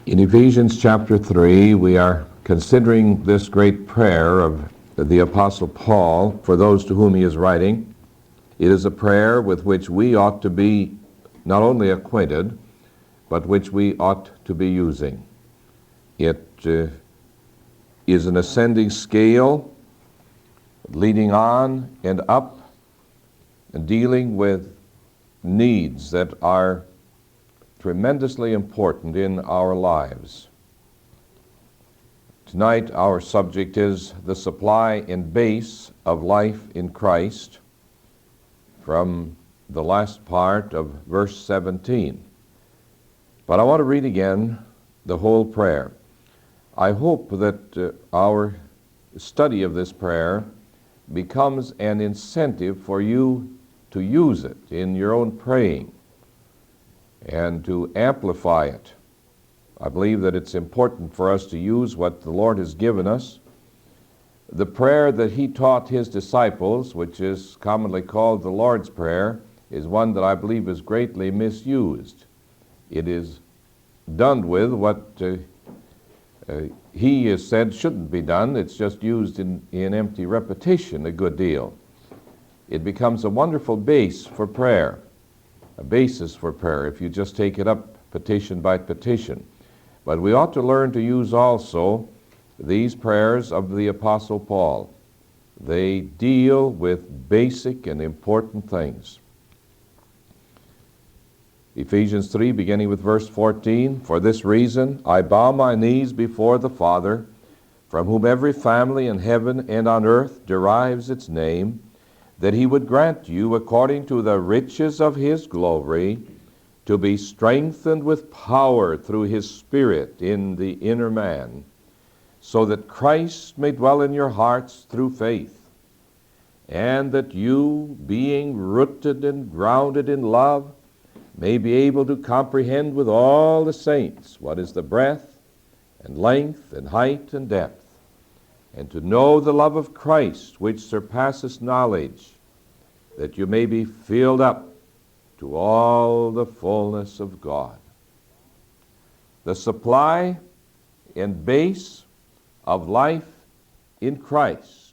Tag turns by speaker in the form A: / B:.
A: In Ephesians chapter 3, we are considering this great prayer of the Apostle Paul for those to whom he is writing. It is a prayer with which we ought to be not only acquainted, but which we ought to be using. It is an ascending scale, leading on and up, and dealing with needs that are tremendously important in our lives. Tonight, our subject is the supply and base of life in Christ, from the last part of verse 17. But I want to read again the whole prayer. I hope that our study of this prayer becomes an incentive for you to use it in your own praying and to amplify it. I believe that it's important for us to use what the Lord has given us. The prayer that he taught his disciples, which is commonly called the Lord's Prayer, is one that I believe is greatly misused. It is done with what he has said shouldn't be done. It's just used in empty repetition a good deal. It becomes a wonderful base for prayer, a basis for prayer if you just take it up petition by petition. But we ought to learn to use also these prayers of the Apostle Paul. They deal with basic and important things. Ephesians 3, beginning with verse 14, "For this reason I bow my knees before the Father, from whom every family in heaven and on earth derives its name, that he would grant you, according to the riches of his glory, to be strengthened with power through his Spirit in the inner man, so that Christ may dwell in your hearts through faith, and that you, being rooted and grounded in love, may be able to comprehend with all the saints what is the breadth and length and height and depth, and to know the love of Christ, which surpasses knowledge, that you may be filled up to all the fullness of God." The supply and base of life in Christ